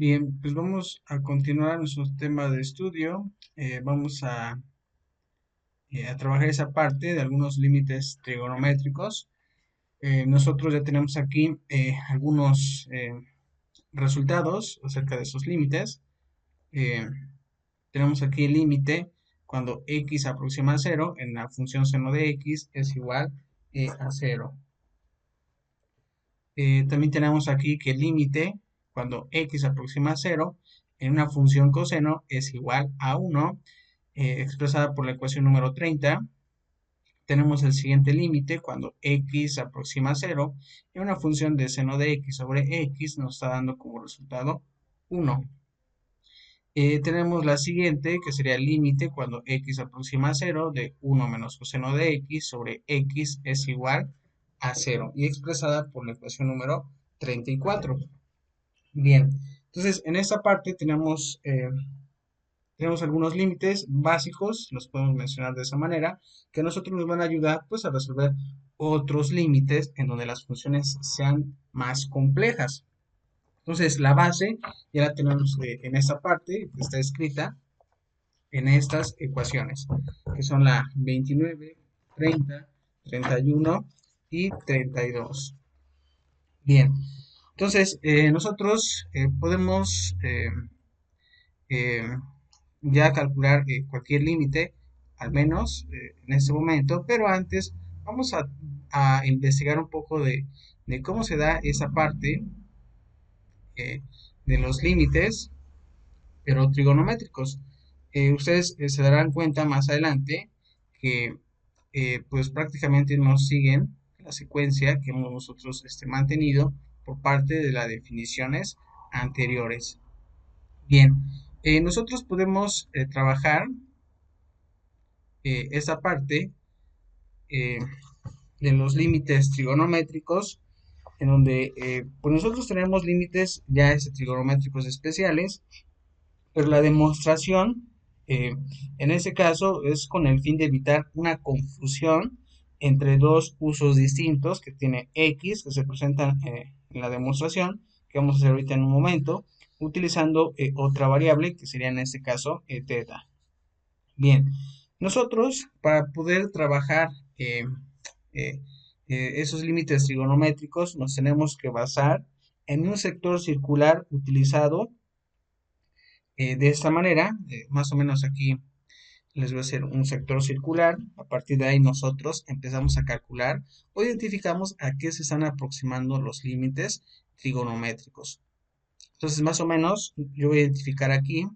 Bien, pues vamos a continuar nuestro tema de estudio. Vamos a trabajar esa parte de algunos límites trigonométricos. Nosotros ya tenemos aquí algunos resultados acerca de esos límites. Eh, Tenemos aquí el límite cuando x aproxima a cero en la función seno de x es igual a cero. También tenemos aquí que el límite cuando x aproxima a cero en una función coseno es igual a 1, expresada por la ecuación número 30. Tenemos el siguiente límite cuando x aproxima a cero en una función de seno de x sobre x nos está dando como resultado 1. Tenemos la siguiente que sería el límite cuando x aproxima a cero de 1 menos coseno de x sobre x es igual a cero y expresada por la ecuación número 34. Bien, entonces en esta parte tenemos algunos límites básicos, los podemos mencionar de esa manera, que a nosotros nos van a ayudar pues a resolver otros límites en donde las funciones sean más complejas. Entonces la base ya la tenemos en esta parte, que está escrita en estas ecuaciones, que son la 29, 30, 31 y 32. Bien, entonces nosotros podemos eh, ya calcular cualquier límite, al menos en este momento, pero antes vamos a investigar un poco de cómo se da esa parte eh, de los límites, pero trigonométricos. Ustedes se darán cuenta más adelante que pues prácticamente nos siguen la secuencia que hemos nosotros mantenido por parte de las definiciones anteriores. Bien, nosotros podemos trabajar esta parte eh, de los límites trigonométricos, en donde pues nosotros tenemos límites ya trigonométricos especiales, pero la demostración eh, en ese caso es con el fin de evitar una confusión entre dos usos distintos que tiene x, que se presentan en la demostración, que vamos a hacer ahorita en un momento, utilizando otra variable, que sería en este caso teta. Bien, nosotros para poder trabajar eh, esos límites trigonométricos nos tenemos que basar en un sector circular utilizado de esta manera. Más o menos aquí les voy a hacer un sector circular. A partir de ahí nosotros empezamos a calcular o identificamos a qué se están aproximando los límites trigonométricos. Entonces más o menos yo voy a identificar aquí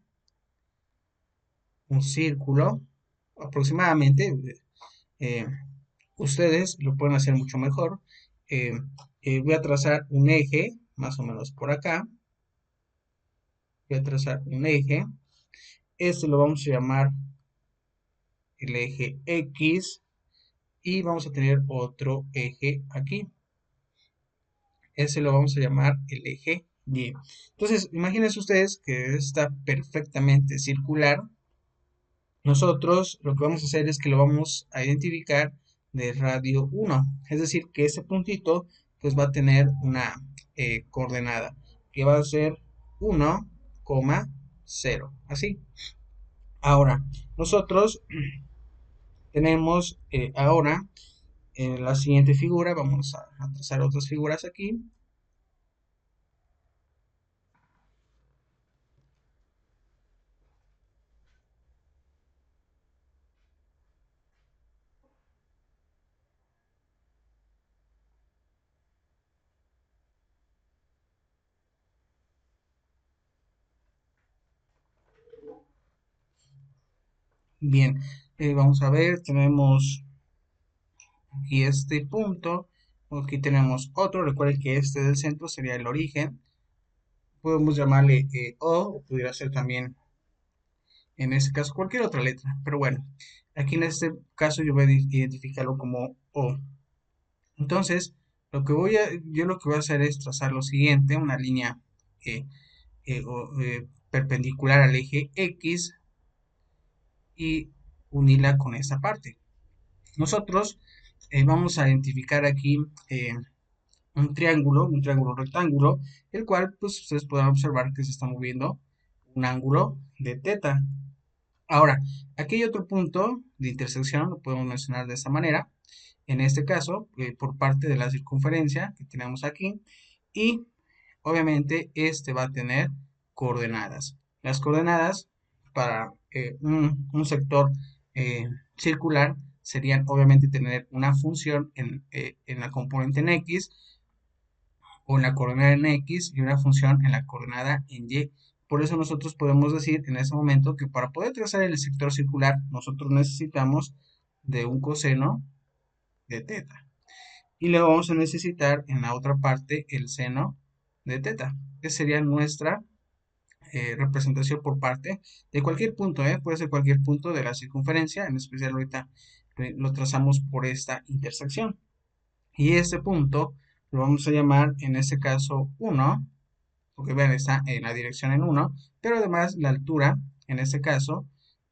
un círculo aproximadamente. eh, Ustedes lo pueden hacer mucho mejor. Eh, Voy a trazar un eje, más o menos por acá. Voy a trazar un eje. Este lo vamos a llamar el eje X y vamos a tener otro eje aquí. Ese lo vamos a llamar el eje Y. Entonces, imagínense ustedes que está perfectamente circular. Nosotros lo que vamos a hacer es que lo vamos a identificar de radio 1, es decir, que ese puntito pues va a tener una coordenada que va a ser 1,0, así. Ahora, nosotros tenemos ahora en la siguiente figura, vamos a trazar otras figuras aquí. Bien, vamos a ver, tenemos aquí este punto, aquí tenemos otro, recuerden que este del centro sería el origen, podemos llamarle O pudiera ser también en este caso cualquier otra letra, pero bueno, aquí en este caso yo voy a identificarlo como O. Entonces, yo lo que voy a hacer es trazar lo siguiente, una línea perpendicular al eje X y unirla con esta parte. Nosotros vamos a identificar aquí un triángulo rectángulo, el cual pues ustedes podrán observar que se está moviendo un ángulo de teta. Ahora, aquí hay otro punto de intersección, lo podemos mencionar de esta manera, en este caso, por parte de la circunferencia que tenemos aquí, y obviamente este va a tener coordenadas. Las coordenadas para un sector circular serían obviamente tener una función en la componente en X o en la coordenada en X y una función en la coordenada en Y. Por eso nosotros podemos decir en ese momento que para poder trazar el sector circular nosotros necesitamos de un coseno de teta. Y luego vamos a necesitar en la otra parte el seno de teta, que sería nuestra representación por parte de cualquier punto, puede ser cualquier punto de la circunferencia, en especial ahorita lo trazamos por esta intersección. Y este punto lo vamos a llamar en este caso 1, porque vean, está en la dirección en 1, pero además la altura, en este caso,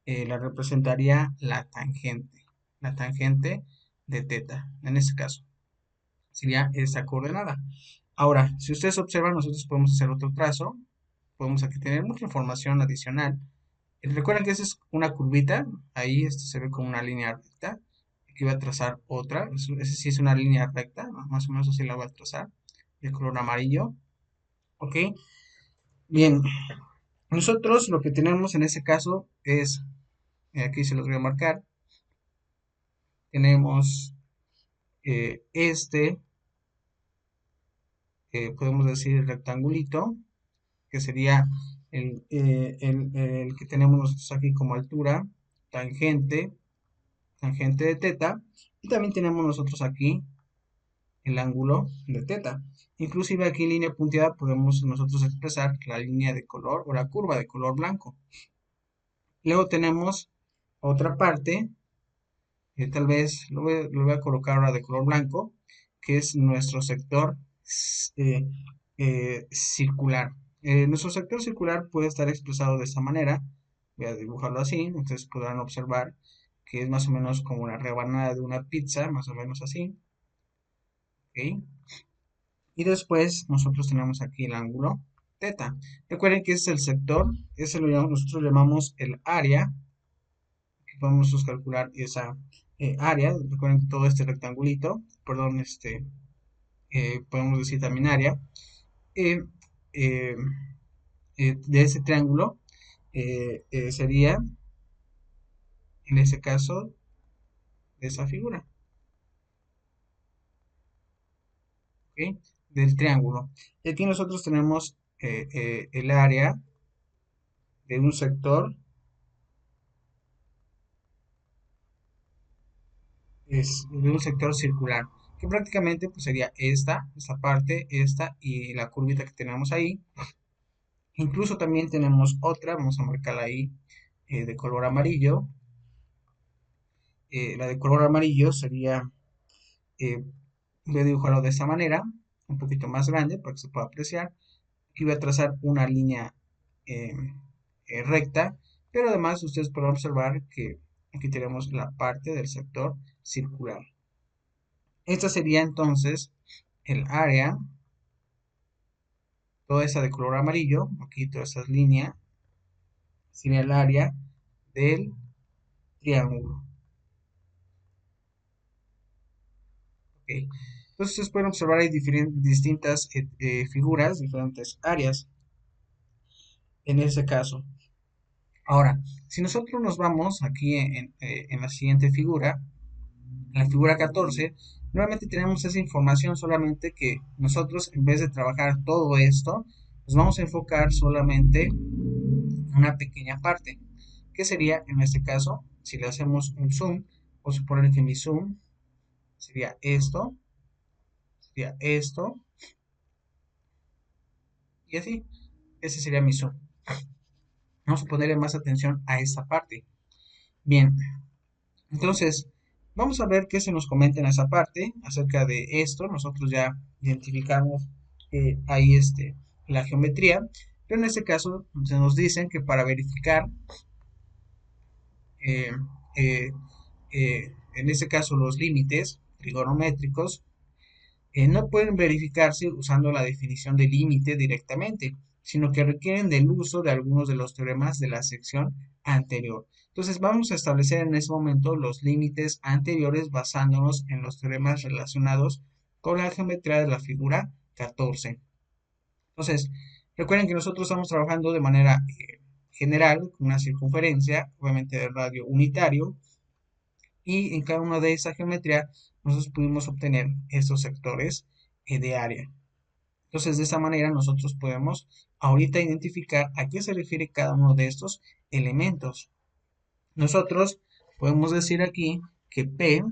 la representaría la tangente de teta, en este caso, sería esta coordenada. Ahora, si ustedes observan, nosotros podemos hacer otro trazo, podemos aquí tener mucha información adicional. Recuerden que esa es una curvita, ahí esto se ve como una línea recta, aquí voy a trazar otra, esa sí es una línea recta, más o menos así la voy a trazar, de color amarillo, ok. Bien, nosotros lo que tenemos en ese caso es, aquí se los voy a marcar, tenemos este, podemos decir el rectangulito, que sería el que tenemos nosotros aquí como altura, tangente, tangente de teta, y también tenemos nosotros aquí el ángulo de teta. Inclusive aquí en línea punteada podemos nosotros expresar la línea de color o la curva de color blanco. Luego tenemos otra parte, tal vez lo voy a colocar ahora de color blanco, que es nuestro sector eh, circular. Nuestro sector circular puede estar expresado de esta manera. Voy a dibujarlo así. Ustedes podrán observar que es más o menos como una rebanada de una pizza, más o menos así. ¿Ok? Y después nosotros tenemos aquí el ángulo teta. Recuerden que es el sector, nosotros lo llamamos el área, que podemos calcular esa área. Recuerden que todo este rectangulito, perdón, podemos decir también área, eh, eh, de ese triángulo sería, en este caso, de esa figura, ¿ok? Del triángulo. Y aquí nosotros tenemos el área de un sector, es de un sector circular, que prácticamente pues, sería esta parte, esta y la curvita que tenemos ahí. Incluso también tenemos otra, vamos a marcarla ahí de color amarillo. La de color amarillo sería, eh, voy a dibujarlo de esta manera, un poquito más grande para que se pueda apreciar. Aquí voy a trazar una línea eh, recta, pero además ustedes podrán observar que aquí tenemos la parte del sector circular. Esta sería entonces el área, toda esa de color amarillo, aquí todas esas líneas, sería el área del triángulo. Ok. Entonces ustedes pueden observar hay distintas figuras, diferentes áreas en ese caso. Ahora, si nosotros nos vamos aquí en la siguiente figura, en la figura 14, nuevamente tenemos esa información, solamente que nosotros en vez de trabajar todo esto, nos vamos a enfocar solamente en una pequeña parte, que sería en este caso, si le hacemos un zoom, o suponer que mi zoom sería esto, y así, ese sería mi zoom. Vamos a ponerle más atención a esta parte. Bien, entonces, vamos a ver qué se nos comenta en esa parte acerca de esto. Nosotros ya identificamos ahí la geometría, pero en este caso se nos dicen que para verificar, eh, eh, en este caso los límites trigonométricos, no pueden verificarse usando la definición de límite directamente, sino que requieren del uso de algunos de los teoremas de la sección anterior. Entonces vamos a establecer en ese momento los límites anteriores basándonos en los teoremas relacionados con la geometría de la figura 14. Entonces, recuerden que nosotros estamos trabajando de manera general con una circunferencia, obviamente de radio unitario, y en cada una de esas geometrías nosotros pudimos obtener estos sectores de área. Entonces, de esta manera nosotros podemos ahorita identificar a qué se refiere cada uno de estos elementos. Nosotros podemos decir aquí que P,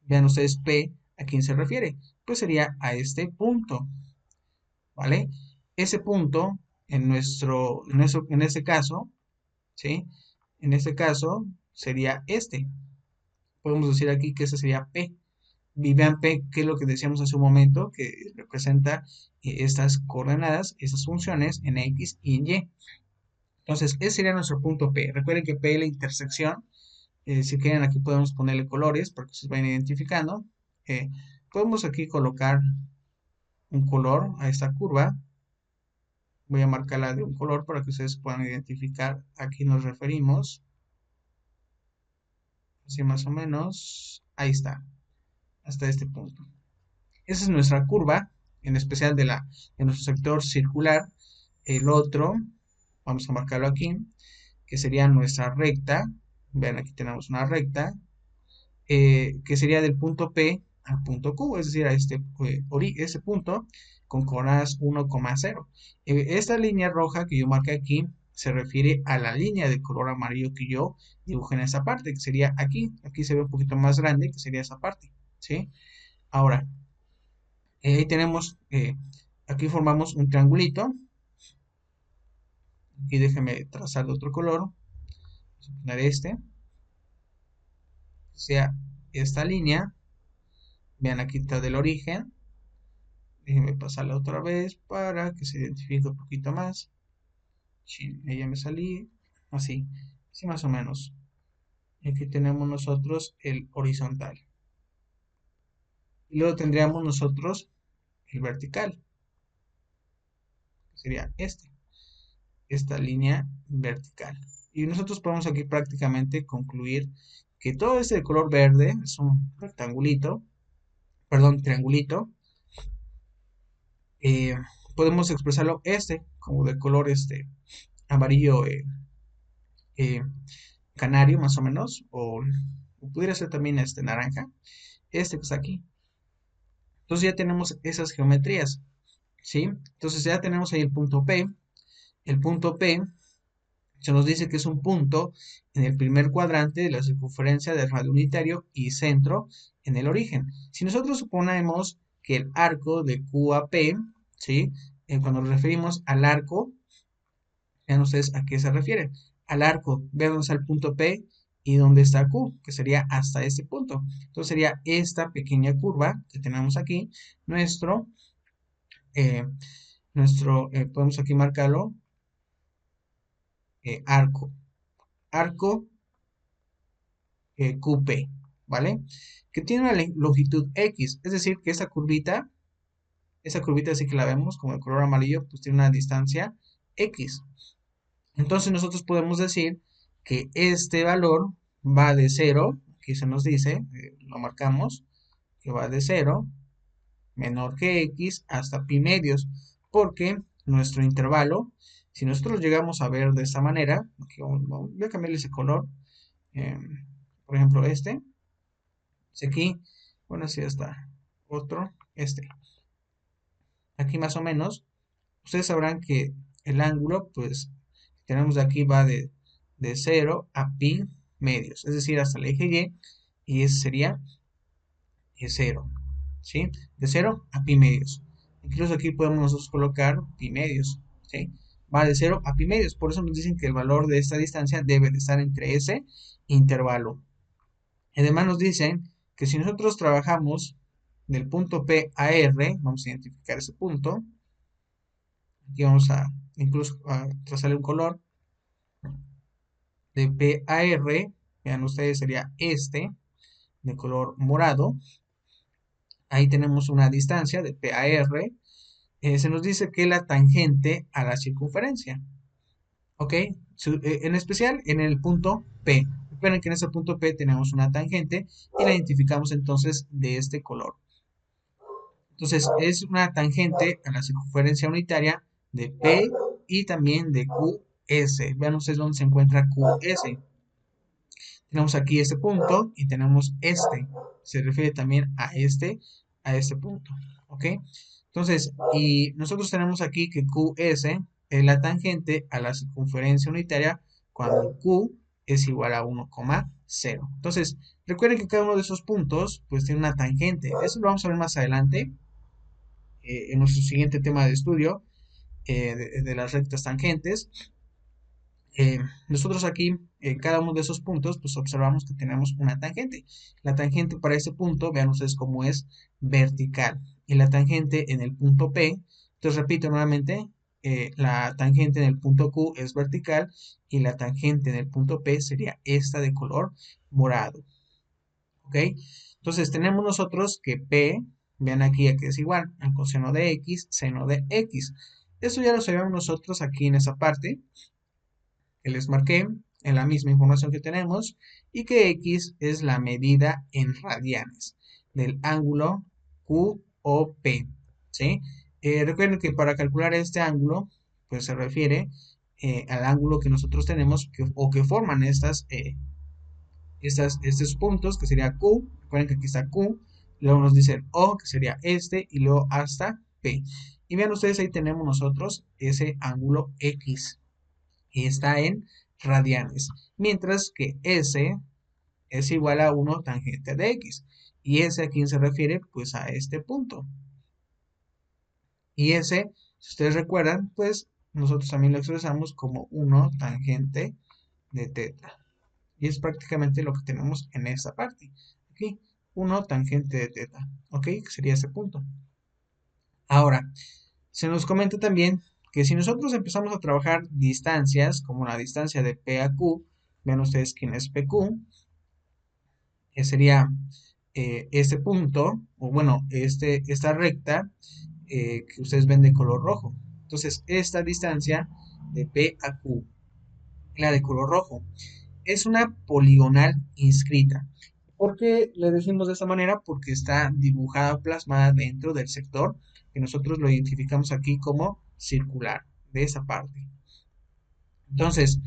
vean ustedes P, ¿a quién se refiere? Pues sería a este punto, ¿vale? Ese punto, en este caso, ¿sí? En este caso sería este. Podemos decir aquí que ese sería P. Y vean P, que es lo que decíamos hace un momento, que representa estas coordenadas, estas funciones en X y en Y. Entonces, ese sería nuestro punto P. Recuerden que P es la intersección. Si quieren, aquí podemos ponerle colores para que se vayan identificando. Podemos aquí colocar un color a esta curva. Voy a marcarla de un color para que ustedes puedan identificar a qué nos referimos. Así más o menos. Ahí está, hasta este punto. Esa es nuestra curva, en especial de nuestro sector circular. El otro, vamos a marcarlo aquí, que sería nuestra recta. Vean, aquí tenemos una recta, que sería del punto P al punto Q, es decir, a ese punto con coordenadas 1,0. Esta línea roja que yo marqué aquí se refiere a la línea de color amarillo que yo dibujé en esa parte, que sería aquí. Aquí se ve un poquito más grande, que sería esa parte, ¿sí? Ahora, ahí tenemos, aquí formamos un triangulito. Aquí déjeme trazar de otro color. Vamos a poner este, o sea, esta línea. Vean, aquí está del origen. Déjenme pasarla otra vez para que se identifique un poquito más. Ahí ya me salí. Así, así más o menos. Y aquí tenemos nosotros el horizontal. Y luego tendríamos nosotros el vertical, que sería esta línea vertical. Y nosotros podemos aquí prácticamente concluir que todo este de color verde es un rectangulito, perdón, triangulito. eh, Podemos expresarlo como de color amarillo eh, canario más o menos, o pudiera ser también naranja, que está aquí. Entonces ya tenemos esas geometrías, ¿sí? Entonces ya tenemos ahí el punto P. El punto P se nos dice que es un punto en el primer cuadrante de la circunferencia del radio unitario y centro en el origen. Si nosotros suponemos que el arco de Q a P, ¿sí? Cuando nos referimos al arco, vean ustedes a qué se refiere. Al arco, vean dónde está el punto P y dónde está Q, que sería hasta este punto. Entonces sería esta pequeña curva que tenemos aquí, nuestro, eh, podemos aquí marcarlo, arco. Arco QP, ¿vale? Que tiene una longitud X, es decir, que esa curvita sí que la vemos como el color amarillo, pues tiene una distancia X. Entonces nosotros podemos decir que este valor va de 0, aquí se nos dice, lo marcamos, que va de 0, menor que X, hasta pi medios, porque nuestro intervalo, si nosotros llegamos a ver de esta manera, aquí voy a cambiarle ese color, eh, por ejemplo aquí, bueno, así está, otro, aquí más o menos, ustedes sabrán que el ángulo, pues, tenemos de aquí va de 0 a pi medios, es decir, hasta el eje Y, ese sería 0, ¿sí? De 0 a pi medios. Incluso aquí podemos nosotros colocar pi medios, ¿sí? Va de 0 a pi medios, por eso nos dicen que el valor de esta distancia debe de estar entre ese intervalo. Además nos dicen que si nosotros trabajamos del punto P a R, vamos a identificar ese punto, aquí vamos a incluso a trazarle un color, de P a R, vean ustedes sería de color morado, ahí tenemos una distancia de P a R, se nos dice que la tangente a la circunferencia, ¿ok? En especial en el punto P. Recuerden que en ese punto P tenemos una tangente y la identificamos entonces de este color. Entonces es una tangente a la circunferencia unitaria de P y también de QS. Vean ustedes dónde se encuentra QS. Tenemos aquí este punto y tenemos este. Se refiere también a este punto. ¿Ok? Entonces, y nosotros tenemos aquí que QS es la tangente a la circunferencia unitaria cuando Q es igual a 1,0. Entonces, recuerden que cada uno de esos puntos pues tiene una tangente. Eso lo vamos a ver más adelante en nuestro siguiente tema de estudio de las rectas tangentes. Nosotros aquí, en cada uno de esos puntos, pues observamos que tenemos una tangente. La tangente para ese punto, vean ustedes cómo es vertical. Y la tangente en el punto P, entonces repito nuevamente, la tangente en el punto Q es vertical y la tangente en el punto P sería esta de color morado. ¿Ok? Entonces tenemos nosotros que P, vean aquí que es igual al coseno de X, seno de X. Eso ya lo sabemos nosotros aquí en esa parte que les marqué en la misma información que tenemos y que X es la medida en radianes del ángulo QOP, ¿sí? Recuerden que para calcular este ángulo, pues se refiere al ángulo que nosotros tenemos o que forman estos puntos, que sería Q. Recuerden que aquí está Q, luego nos dice el O, que sería este, y luego hasta P. Y vean ustedes, ahí tenemos nosotros ese ángulo X, y está en radianes, mientras que S es igual a 1 tangente de X. Y S a quién se refiere, pues a este punto. Y S, si ustedes recuerdan, pues nosotros también lo expresamos como 1 tangente de teta. Y es prácticamente lo que tenemos en esta parte. Aquí, 1 tangente de teta. ¿Ok? Que sería ese punto. Ahora, se nos comenta también que si nosotros empezamos a trabajar distancias, como la distancia de P a Q, vean ustedes quién es PQ, que sería este punto, o bueno, esta recta que ustedes ven de color rojo. Entonces, esta distancia de P a Q, la de color rojo, es una poligonal inscrita. ¿Por qué le decimos de esta manera? Porque está dibujada, plasmada dentro del sector que nosotros lo identificamos aquí como circular, de esa parte. Entonces,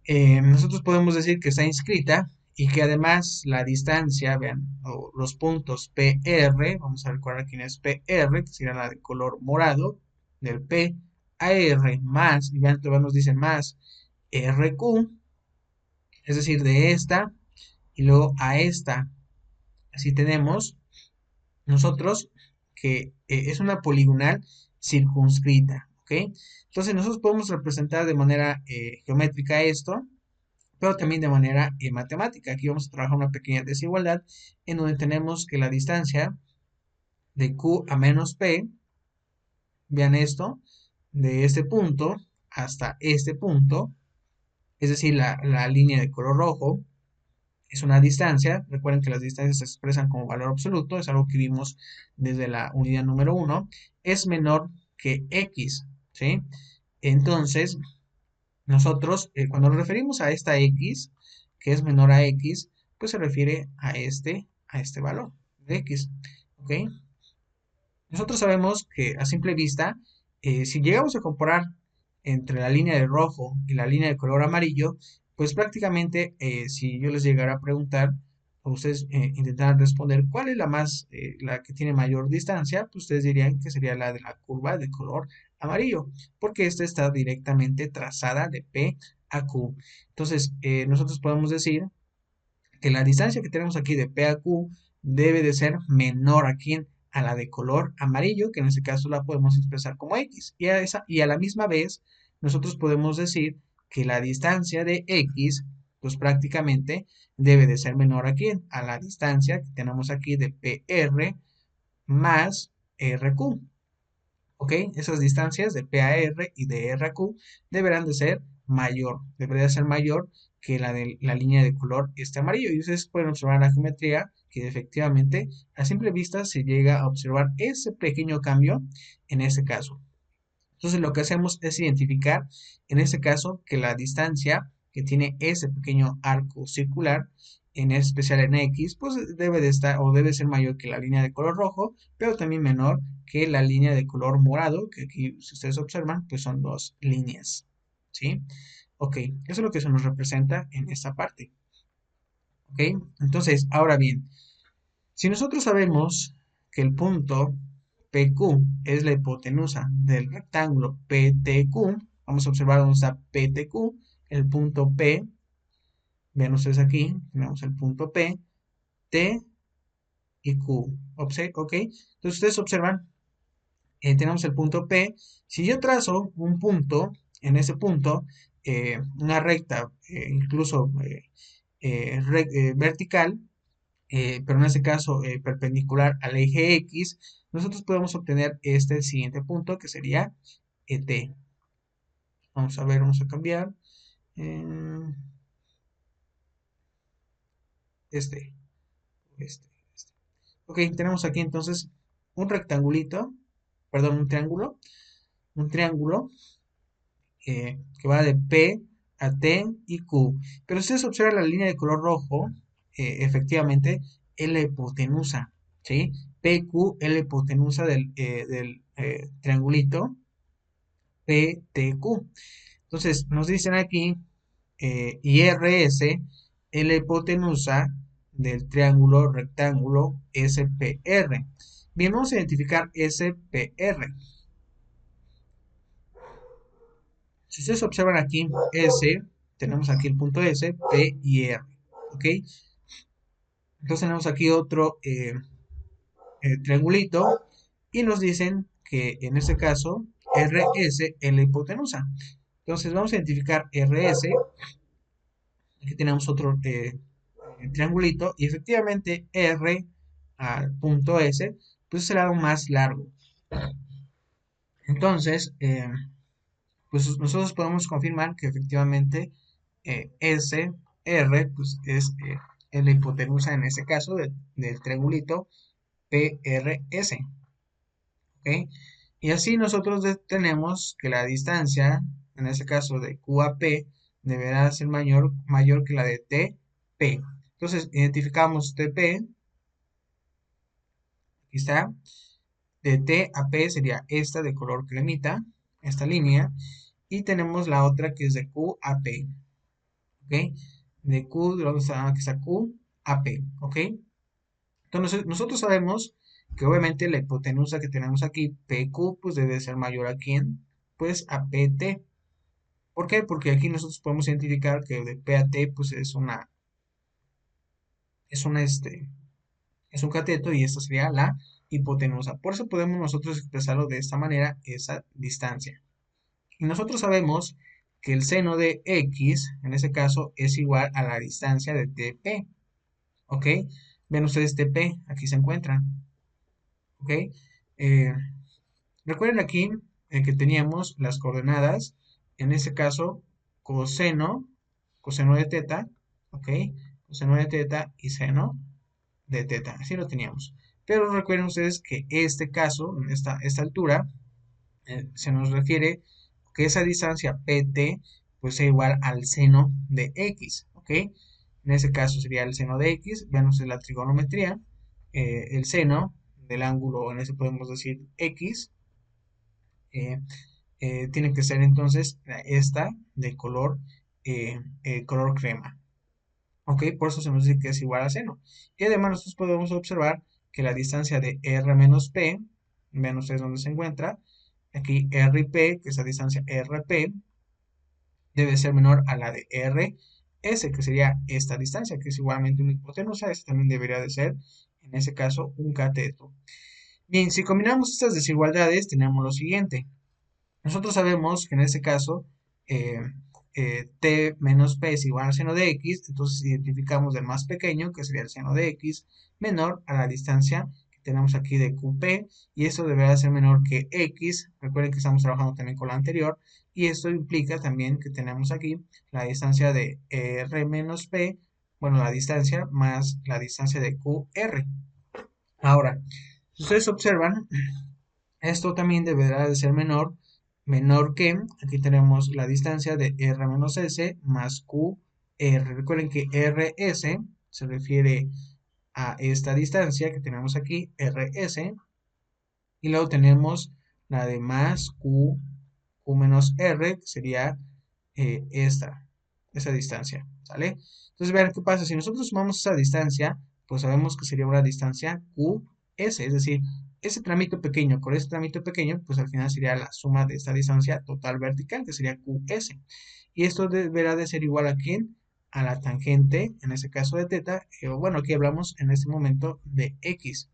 nosotros podemos decir que está inscrita y que además la distancia, vean, o los puntos PR, vamos a recordar quién es PR, que sería la de color morado, del P a R más, y vean, todavía nos dice más RQ, es decir, de esta y luego a esta. Así tenemos nosotros que es una poligonal circunscrita, ¿ok? Entonces nosotros podemos representar de manera geométrica esto, pero también de manera matemática. Aquí vamos a trabajar una pequeña desigualdad en donde tenemos que la distancia de Q a menos P, vean esto, de este punto hasta este punto, es decir, la línea de color rojo, es una distancia. Recuerden que las distancias se expresan como valor absoluto, es algo que vimos desde la unidad número 1, es menor que X, ¿sí? Entonces, nosotros, cuando nos referimos a esta X, que es menor a X, pues se refiere a este valor de X, ¿ok? Nosotros sabemos que a simple vista, si llegamos a comparar entre la línea de rojo y la línea de color amarillo, pues prácticamente si yo les llegara a preguntar, o ustedes intentaran responder cuál es la que tiene mayor distancia, pues ustedes dirían que sería la de la curva de color amarillo, porque esta está directamente trazada de P a Q. Entonces, nosotros podemos decir que la distancia que tenemos aquí de P a Q debe de ser menor aquí a la de color amarillo, que en este caso la podemos expresar como X. Y a la misma vez, nosotros podemos decir que la distancia de X, pues prácticamente debe de ser menor aquí a la distancia que tenemos aquí de PR más RQ. ¿Ok? Esas distancias de P a R y de R a Q deberán de ser debería ser mayor que la de la línea de color este amarillo. Y ustedes pueden observar en la geometría que efectivamente a simple vista se llega a observar ese pequeño cambio en ese caso. Entonces lo que hacemos es identificar en este caso que la distancia que tiene ese pequeño arco circular, en especial en X, pues debe de estar o debe ser mayor que la línea de color rojo, pero también menor que la línea de color morado, que aquí si ustedes observan, pues son dos líneas, ¿sí? Ok, eso es lo que se nos representa en esta parte, ¿ok? Entonces, ahora bien, si nosotros sabemos que el punto PQ es la hipotenusa del rectángulo PTQ, vamos a observar dónde está PTQ, el punto P, vean ustedes aquí, tenemos el punto P, T y Q, ¿ok? Entonces ustedes observan, tenemos el punto P, si yo trazo un punto, en ese punto, una recta, incluso vertical, pero en este caso perpendicular al eje X, nosotros podemos obtener este siguiente punto que sería T. Vamos a ver, vamos a cambiar. eh, este, este. Ok, tenemos aquí entonces un rectangulito, perdón, un triángulo que va de P a T y Q. Pero si ustedes observan la línea de color rojo, efectivamente es la hipotenusa, ¿sí? PQ es la hipotenusa del triangulito PTQ. Entonces, nos dicen aquí, IRS es la hipotenusa del triángulo rectángulo SPR. Bien, vamos a identificar SPR. Si ustedes observan aquí S, tenemos aquí el punto S, P y R. ¿Ok? Entonces tenemos aquí otro triangulito y nos dicen que en este caso RS es la hipotenusa. Entonces vamos a identificar RS. Aquí tenemos otro triangulito y efectivamente R al punto S pues es el lado más largo. Entonces, pues nosotros podemos confirmar que efectivamente S, R, pues es la hipotenusa en este caso del triangulito PRS, ¿ok? Y así nosotros tenemos que la distancia, en este caso de Q a P, deberá ser mayor que la de TP. Entonces, identificamos TP, aquí está, de T a P sería esta de color cremita, esta línea, y tenemos la otra que es de Q a P, ¿ok? De Q, de donde está, aquí está Q a P, ¿ok? Entonces, nosotros sabemos que obviamente la hipotenusa que tenemos aquí, PQ, pues debe ser mayor a quién, pues a PT. ¿Por qué? Porque aquí nosotros podemos identificar que de P a T, pues es un cateto y esta sería la hipotenusa. Por eso podemos nosotros expresarlo de esta manera, esa distancia. Y nosotros sabemos que el seno de X, en ese caso, es igual a la distancia de TP. ¿Ok? Ven ustedes TP, aquí se encuentra. ¿Ok? Eh, recuerden aquí que teníamos las coordenadas, en este caso, coseno, coseno de teta, ¿ok? Coseno de teta y seno de teta, así lo teníamos. Pero recuerden ustedes que este caso, esta altura, se nos refiere que esa distancia PT pues sea igual al seno de X, ¿ok? En ese caso sería el seno de X, vean ustedes la trigonometría, el seno del ángulo, en ese podemos decir X, eh, tiene que ser entonces esta de color crema, ¿ok? Por eso se nos dice que es igual a seno. Y además nosotros podemos observar que la distancia de R menos P, vean ustedes dónde se encuentra, aquí R y P, que es la distancia RP, debe ser menor a la de RS, que sería esta distancia, que es igualmente una hipotenusa, esta también debería de ser, en ese caso, un cateto. Bien, si combinamos estas desigualdades, tenemos lo siguiente. Nosotros sabemos que en este caso, eh, T menos P es igual al seno de X, entonces identificamos el más pequeño, que sería el seno de X, menor a la distancia que tenemos aquí de QP, y esto deberá ser menor que X. Recuerden que estamos trabajando también con la anterior, y esto implica también que tenemos aquí la distancia de R menos P, bueno, la distancia más la distancia de QR. Ahora, si ustedes observan, esto también deberá de ser menor que, aquí tenemos la distancia de R menos S más QR. Recuerden que RS se refiere a esta distancia que tenemos aquí, RS, y luego tenemos la de más Q menos R, que sería esa distancia, ¿sale? Entonces, vean qué pasa, si nosotros sumamos esa distancia, pues sabemos que sería una distancia QS, es decir, ese trámite pequeño con ese trámite pequeño, pues al final sería la suma de esta distancia total vertical, que sería QS. Y esto deberá de ser igual a ¿quién? A la tangente, en este caso de teta, o bueno, aquí hablamos en este momento de X.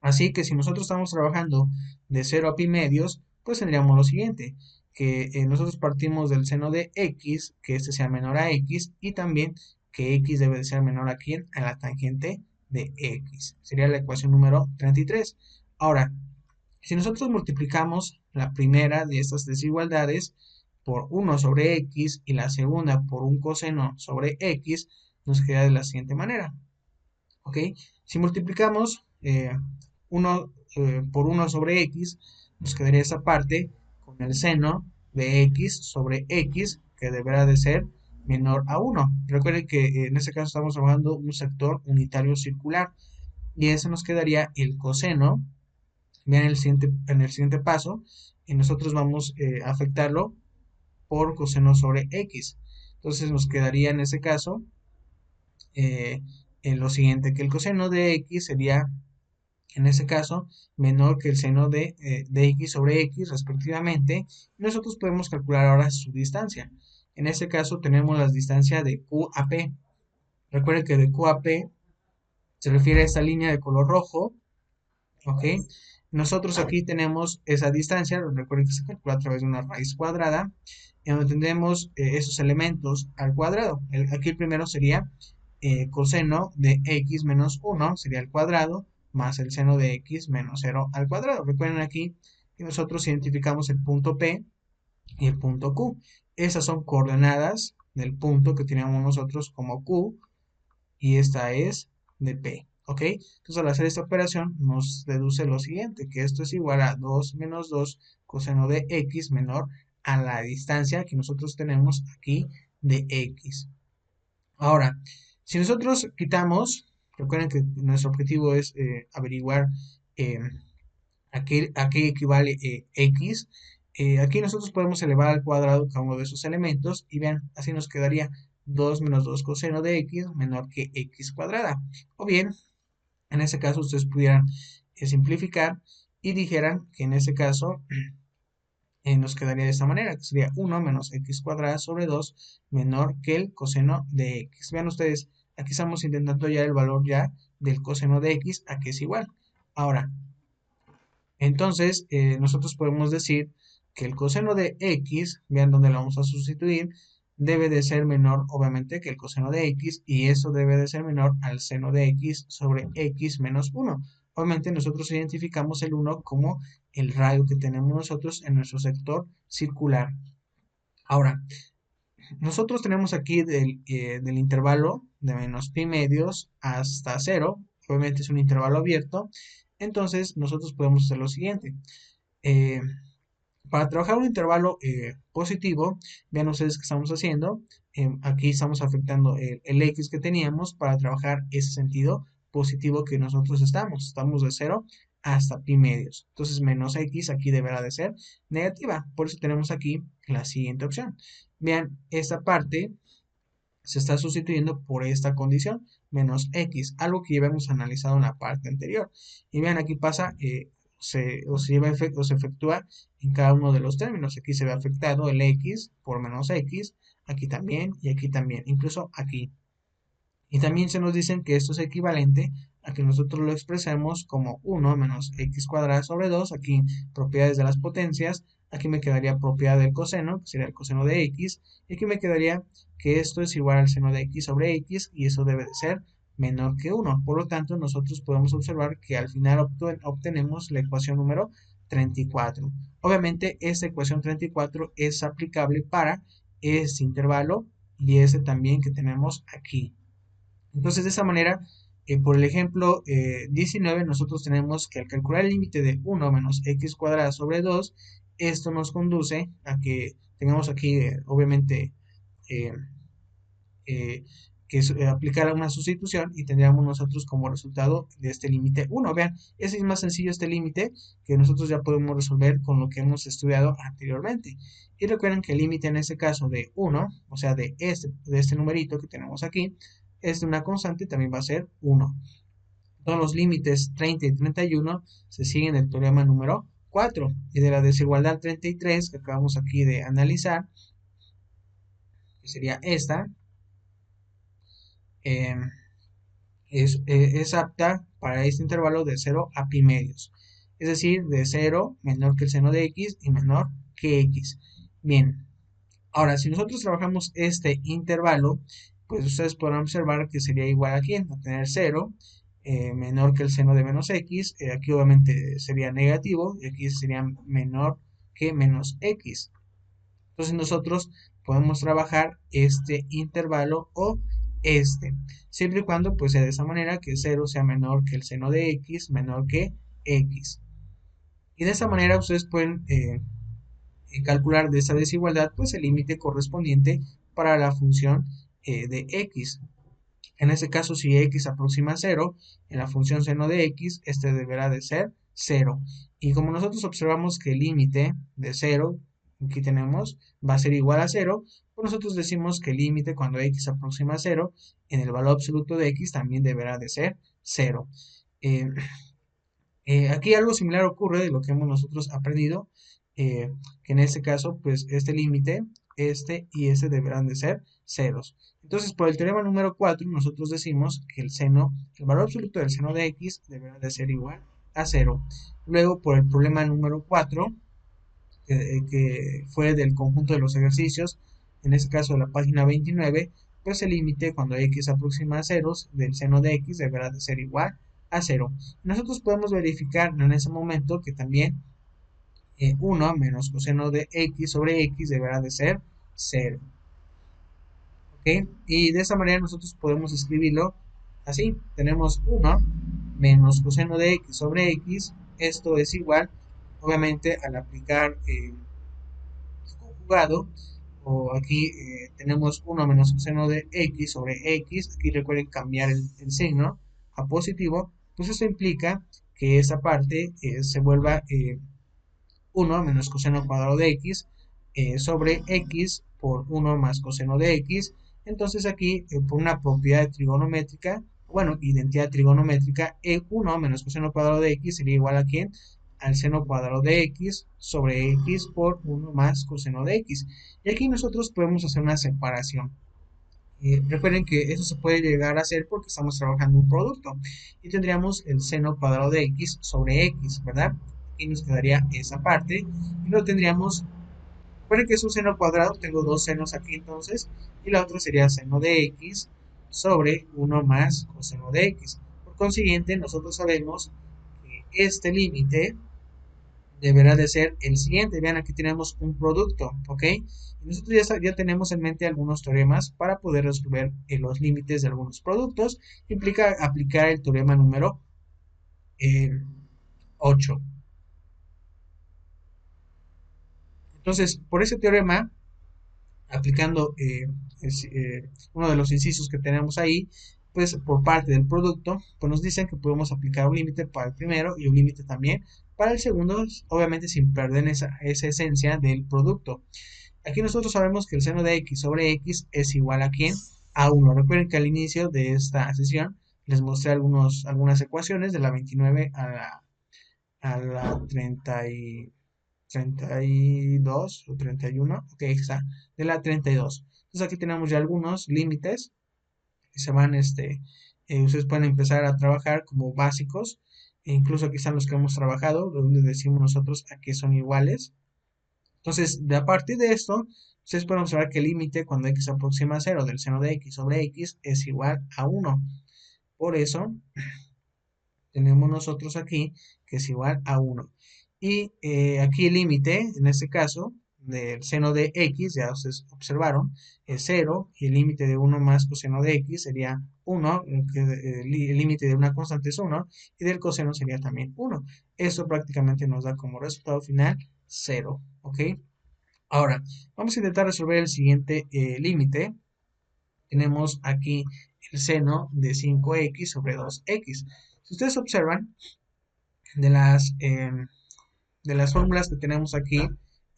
Así que si nosotros estamos trabajando de 0 a pi medios, pues tendríamos lo siguiente, que nosotros partimos del seno de x, que este sea menor a x, y también que x debe de ser menor a quién, a la tangente de x. Sería la ecuación número 33. Ahora, si nosotros multiplicamos la primera de estas desigualdades por 1 sobre x y la segunda por un coseno sobre x, nos queda de la siguiente manera. ¿Ok? Si multiplicamos 1 por 1 sobre x, nos quedaría esa parte con el seno de x sobre x, que deberá de ser menor a 1. Recuerden que en este caso estamos trabajando un sector unitario circular, y eso nos quedaría el coseno. Vean en el siguiente paso, y nosotros vamos a afectarlo por coseno sobre x. Entonces nos quedaría en ese caso eh, en lo siguiente, que el coseno de x sería, en ese caso, menor que el seno de x sobre x respectivamente. Nosotros podemos calcular ahora su distancia. En este caso tenemos la distancia de Q a P. Recuerden que de Q a P se refiere a esta línea de color rojo, ¿ok? Nosotros aquí tenemos esa distancia, recuerden que se calcula a través de una raíz cuadrada, en donde tendremos esos elementos al cuadrado. Aquí el primero sería coseno de x menos 1, sería el cuadrado, más el seno de x menos 0 al cuadrado. Recuerden aquí que nosotros identificamos el punto P y el punto Q. Esas son coordenadas del punto que teníamos nosotros como Q, y esta es de P, ¿ok? Entonces al hacer esta operación nos deduce lo siguiente, que esto es igual a 2 menos 2 coseno de x menor a la distancia que nosotros tenemos aquí de x. Ahora, si nosotros quitamos, recuerden que nuestro objetivo es averiguar eh, a qué equivale x. Aquí nosotros podemos elevar al cuadrado cada uno de esos elementos, y vean, así nos quedaría 2 menos 2 coseno de x menor que x cuadrada. O bien, en ese caso ustedes pudieran simplificar y dijeran que en ese caso nos quedaría de esta manera, que sería 1 menos x cuadrada sobre 2 menor que el coseno de x. Vean ustedes, aquí estamos intentando hallar el valor ya del coseno de x a que es igual. Ahora, entonces nosotros podemos decir que el coseno de x, vean dónde lo vamos a sustituir, debe de ser menor obviamente que el coseno de x, y eso debe de ser menor al seno de x sobre x menos 1. Obviamente nosotros identificamos el 1 como el radio que tenemos nosotros en nuestro sector circular. Ahora, nosotros tenemos aquí del intervalo de menos pi medios hasta 0, obviamente es un intervalo abierto, entonces nosotros podemos hacer lo siguiente. Eh, para trabajar un intervalo positivo, vean ustedes qué estamos haciendo. Aquí estamos afectando el x que teníamos para trabajar ese sentido positivo que nosotros estamos de 0 hasta pi medios. Entonces menos x aquí deberá de ser negativa. Por eso tenemos aquí la siguiente opción. Vean, esta parte se está sustituyendo por esta condición, menos x, algo que ya habíamos analizado en la parte anterior. Y vean, aquí pasa, se efectúa en cada uno de los términos. Aquí se ve afectado el x por menos x, aquí también y aquí también, incluso aquí. Y también se nos dicen que esto es equivalente a que nosotros lo expresemos como 1 menos x cuadrada sobre 2, aquí propiedades de las potencias, aquí me quedaría propiedad del coseno, que sería el coseno de x, y aquí me quedaría que esto es igual al seno de x sobre x, y eso debe de ser menor que 1. Por lo tanto, nosotros podemos observar que al final obtenemos la ecuación número 34. Obviamente, esta ecuación 34 es aplicable para este intervalo y ese también que tenemos aquí. Entonces, de esa manera, por el ejemplo 19, nosotros tenemos que al calcular el límite de 1 menos x cuadrada sobre 2, esto nos conduce a que tengamos aquí, obviamente, eh, eh, aplicar una sustitución y tendríamos nosotros como resultado de este límite 1. Vean, ese es más sencillo este límite que nosotros ya podemos resolver con lo que hemos estudiado anteriormente. Y recuerden que el límite en este caso de 1, o sea, de este numerito que tenemos aquí, es de una constante, también va a ser 1. Todos los límites 30 y 31 se siguen del teorema número 4. Y de la desigualdad 33 que acabamos aquí de analizar, que sería esta, eh, es apta para este intervalo de 0 a pi medios. Es decir, de 0 menor que el seno de x y menor que x. Bien, ahora si nosotros trabajamos este intervalo, pues ustedes podrán observar que sería igual a quién, a tener 0 menor que el seno de menos x, aquí obviamente sería negativo y aquí sería menor que menos x. Entonces nosotros podemos trabajar este intervalo o siempre y cuando pues sea de esa manera que 0 sea menor que el seno de x, menor que x. Y de esa manera ustedes pueden calcular de esta desigualdad pues el límite correspondiente para la función de x. En este caso, si x aproxima a 0, en la función seno de x, este deberá de ser 0. Y como nosotros observamos que el límite de 0, aquí tenemos, va a ser igual a 0, pues nosotros decimos que el límite cuando x aproxima a 0, en el valor absoluto de x también deberá de ser 0. Eh, Aquí algo similar ocurre de lo que hemos nosotros aprendido, que en este caso, pues este límite, este y este deberán de ser ceros. Entonces, por el teorema número 4, nosotros decimos que el valor absoluto del seno de x deberá de ser igual a 0. Luego, por el problema número 4, que fue del conjunto de los ejercicios, en este caso de la página 29, pues el límite cuando x aproxima a ceros del seno de x deberá de ser igual a 0. Nosotros podemos verificar en ese momento que también 1 menos coseno de x sobre x deberá de ser 0. ¿Ok? Y de esa manera nosotros podemos escribirlo así. Tenemos 1 menos coseno de x sobre x. Esto es igual, obviamente, al aplicar conjugado, o aquí tenemos 1 menos coseno de x sobre x, aquí recuerden cambiar el signo a positivo, pues eso implica que esta parte se vuelva 1 menos coseno cuadrado de x sobre x por 1 más coseno de x. Entonces aquí, por una propiedad trigonométrica, bueno, identidad trigonométrica, 1 menos coseno cuadrado de x sería igual a ¿quién? Al seno cuadrado de x sobre x por 1 más coseno de x. Y aquí nosotros podemos hacer una separación. Recuerden que eso se puede llegar a hacer porque estamos trabajando un producto. Y tendríamos el seno cuadrado de x sobre x, ¿verdad? Y nos quedaría esa parte. Y lo tendríamos, recuerden que es un seno cuadrado, tengo dos senos aquí entonces. Y la otra sería seno de x sobre 1 más coseno de x. Por consiguiente, nosotros sabemos que este límite deberá de ser el siguiente. Vean, aquí tenemos un producto, ¿ok? Y nosotros ya tenemos en mente algunos teoremas para poder resolver los límites de algunos productos. Implica aplicar el teorema número 8. Entonces, por ese teorema, aplicando uno de los incisos que tenemos ahí, pues por parte del producto, pues nos dicen que podemos aplicar un límite para el primero y un límite también para el segundo, obviamente sin perder esa esencia del producto. Aquí nosotros sabemos que el seno de x sobre x es igual a ¿quién? A 1. Recuerden que al inicio de esta sesión les mostré algunas ecuaciones de la 29 a la 32 o 31. Ok, está. De la 32. Entonces aquí tenemos ya algunos límites que se van, ustedes pueden empezar a trabajar como básicos. E incluso aquí están los que hemos trabajado, donde decimos nosotros a qué son iguales. Entonces, a partir de esto, ustedes pueden observar que el límite cuando x aproxima a 0 del seno de x sobre x es igual a 1. Por eso tenemos nosotros aquí que es igual a 1. Y aquí el límite, en este caso, del seno de x, ya ustedes observaron, es 0, y el límite de 1 más coseno de x sería 1, el límite de una constante es 1, y del coseno sería también 1. Esto prácticamente nos da como resultado final 0, ¿ok? Ahora, vamos a intentar resolver el siguiente límite. Tenemos aquí el seno de 5x sobre 2x. Si ustedes observan, de las, de las fórmulas que tenemos aquí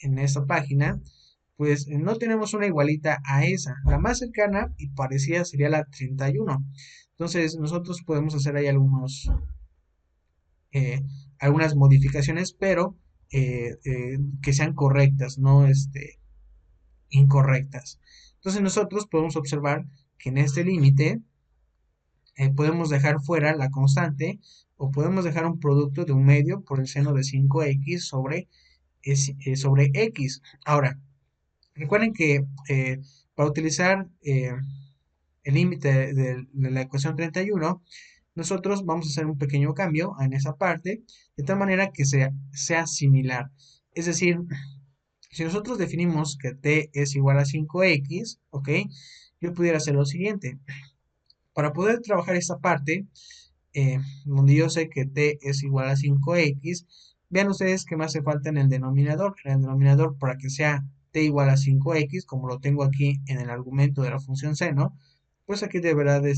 en esta página, pues no tenemos una igualita a esa. La más cercana y parecida sería la 31. Entonces, nosotros podemos hacer ahí eh, algunas modificaciones, pero que sean correctas, no incorrectas. Entonces, nosotros podemos observar que en este límite podemos dejar fuera la constante o podemos dejar un producto de un medio por el seno de 5x sobre x. Ahora, recuerden que para utilizar el límite de la ecuación 31, nosotros vamos a hacer un pequeño cambio en esa parte, de tal manera que sea similar. Es decir, si nosotros definimos que t es igual a 5x, ¿ok? Yo pudiera hacer lo siguiente. Para poder trabajar esta parte, donde yo sé que t es igual a 5x, vean ustedes que me hace falta en el denominador. En el denominador, para que sea t igual a 5x, como lo tengo aquí en el argumento de la función seno, pues aquí deberá de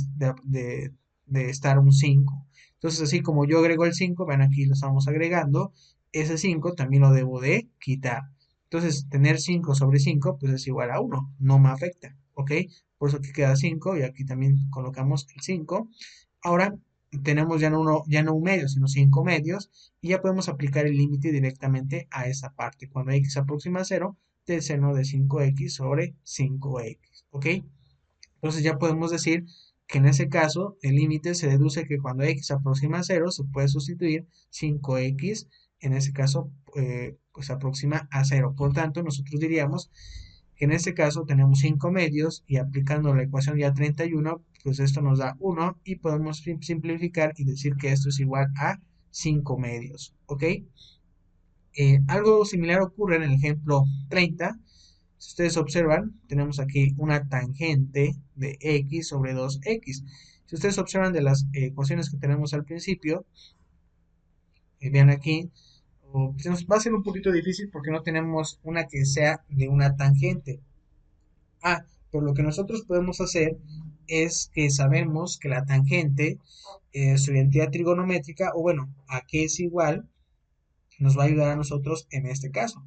estar un 5. Entonces, así como yo agrego el 5, vean aquí lo estamos agregando, ese 5 también lo debo de quitar. Entonces, tener 5 sobre 5, pues es igual a 1, no me afecta, ¿ok? Por eso aquí queda 5 y aquí también colocamos el 5. Ahora tenemos ya no un medio, sino 5 medios y ya podemos aplicar el límite directamente a esa parte. Cuando x aproxima a 0, del seno de 5x sobre 5x, ¿ok? Entonces ya podemos decir que en ese caso el límite se deduce que cuando x aproxima a 0 se puede sustituir 5x, en ese caso pues aproxima a 0. Por tanto, nosotros diríamos que en este caso tenemos 5 medios y aplicando la ecuación ya 31, pues esto nos da 1 y podemos simplificar y decir que esto es igual a 5 medios, ¿ok? Algo similar ocurre en el ejemplo 30. Si ustedes observan, tenemos aquí una tangente de x sobre 2x. Si ustedes observan de las ecuaciones que tenemos al principio, vean aquí, se nos va a ser un poquito difícil porque no tenemos una que sea de una tangente. Por lo que nosotros podemos hacer es que sabemos que la tangente, su identidad trigonométrica, o bueno, a qué es igual, nos va a ayudar a nosotros en este caso.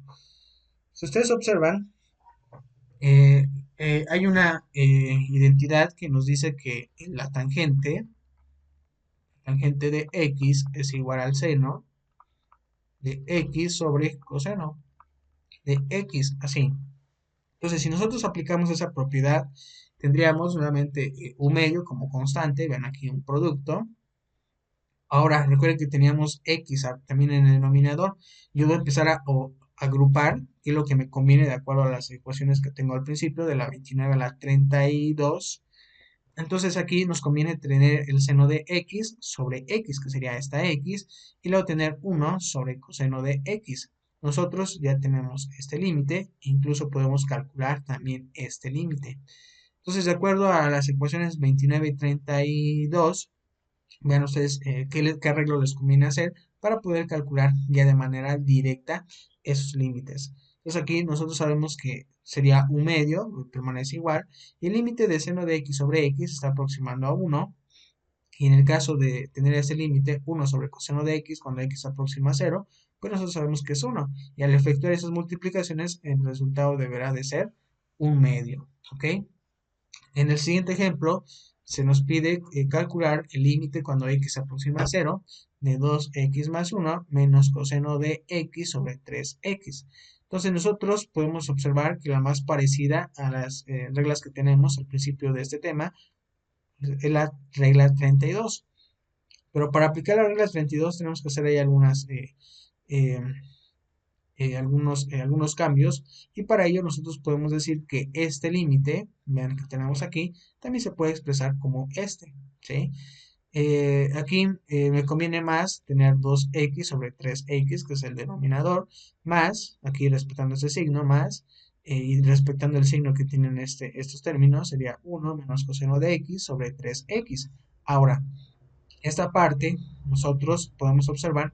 Si ustedes observan, eh, hay una identidad que nos dice que la tangente de x es igual al seno de x sobre coseno de x, así. Entonces, si nosotros aplicamos esa propiedad, tendríamos nuevamente un medio como constante, ven aquí un producto. Ahora, recuerden que teníamos x también en el denominador. Yo voy a empezar a agrupar qué es lo que me conviene de acuerdo a las ecuaciones que tengo al principio, de la 29 a la 32. Entonces aquí nos conviene tener el seno de x sobre x, que sería esta x, y luego tener 1 sobre coseno de x. Nosotros ya tenemos este límite, incluso podemos calcular también este límite. Entonces, de acuerdo a las ecuaciones 29 y 32, vean ustedes qué arreglo les conviene hacer para poder calcular ya de manera directa esos límites. Entonces aquí nosotros sabemos que sería un medio, permanece igual, y el límite de seno de x sobre x está aproximando a 1, y en el caso de tener ese límite 1 sobre coseno de x cuando x aproxima a 0, pues nosotros sabemos que es 1, y al efectuar esas multiplicaciones el resultado deberá de ser un medio, ¿ok? En el siguiente ejemplo, se nos pide calcular el límite cuando x se aproxima a 0 de 2x más 1 menos coseno de x sobre 3x. Entonces nosotros podemos observar que la más parecida a las reglas que tenemos al principio de este tema es la regla 32. Pero para aplicar la regla 32 tenemos que hacer ahí eh, algunos cambios, y para ello nosotros podemos decir que este límite, vean que tenemos aquí, también se puede expresar como este, ¿sí? Aquí me conviene más tener 2x sobre 3x, que es el denominador, más, aquí respetando ese signo, más, y respetando el signo que tienen estos términos, sería 1 menos coseno de x sobre 3x. Ahora, esta parte nosotros podemos observar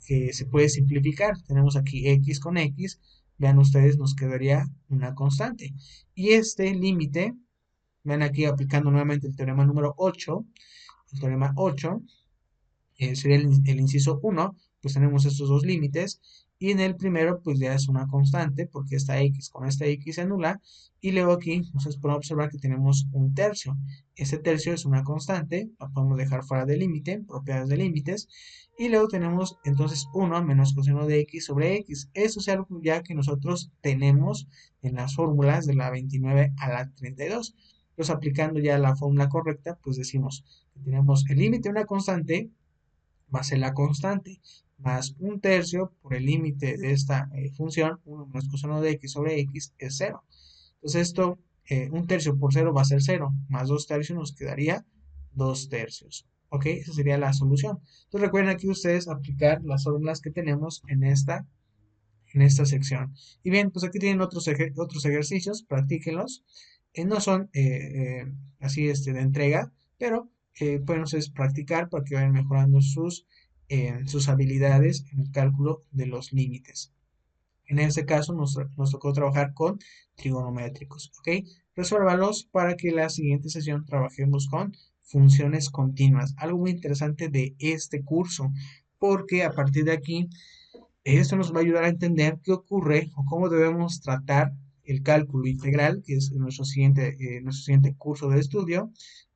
que se puede simplificar. Tenemos aquí x con x, vean ustedes, nos quedaría una constante. Y este límite, vean aquí aplicando nuevamente el teorema número 8, el teorema 8 sería el inciso 1, pues tenemos estos dos límites, y en el primero pues ya es una constante, porque esta x con esta x se anula, y luego aquí entonces podemos observar que tenemos un tercio. Este tercio es una constante, la podemos dejar fuera del límite, propiedades de límites, y luego tenemos entonces 1 menos coseno de x sobre x. Eso es algo ya que nosotros tenemos en las fórmulas de la 29 a la 32. Entonces aplicando ya la fórmula correcta, pues decimos que tenemos el límite de una constante, va a ser la constante, más un tercio por el límite de esta función, 1 menos coseno de x sobre x es 0. Entonces esto, un tercio por 0 va a ser 0, más 2 tercios nos quedaría 2 tercios. ¿Ok? Esa sería la solución. Entonces recuerden aquí ustedes aplicar las fórmulas que tenemos en esta sección. Y bien, pues aquí tienen otros ejercicios, practíquenlos. No son así de entrega, pero pueden ustedes practicar para que vayan mejorando sus habilidades en el cálculo de los límites. En este caso nos tocó trabajar con trigonométricos, ¿ok? Resuélvalos para que la siguiente sesión trabajemos con funciones continuas. Algo muy interesante de este curso, porque a partir de aquí esto nos va a ayudar a entender qué ocurre o cómo debemos tratar el cálculo integral, que es nuestro siguiente curso de estudio,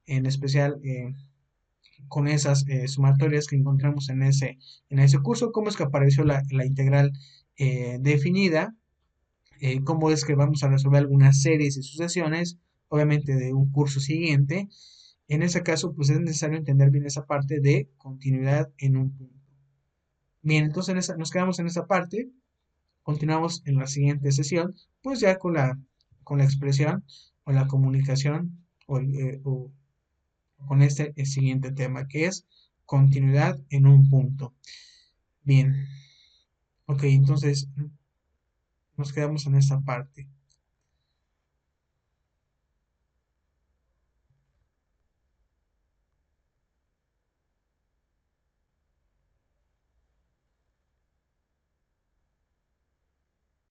en especial con esas sumatorias que encontramos en ese curso, cómo es que apareció la integral definida, cómo es que vamos a resolver algunas series y sucesiones, obviamente de un curso siguiente. En ese caso, pues es necesario entender bien esa parte de continuidad en un punto. Bien, entonces nos quedamos en esa parte. Continuamos en la siguiente sesión, pues ya con la expresión o la comunicación o con este el siguiente tema, que es continuidad en un punto. Bien, ok, entonces nos quedamos en esta parte.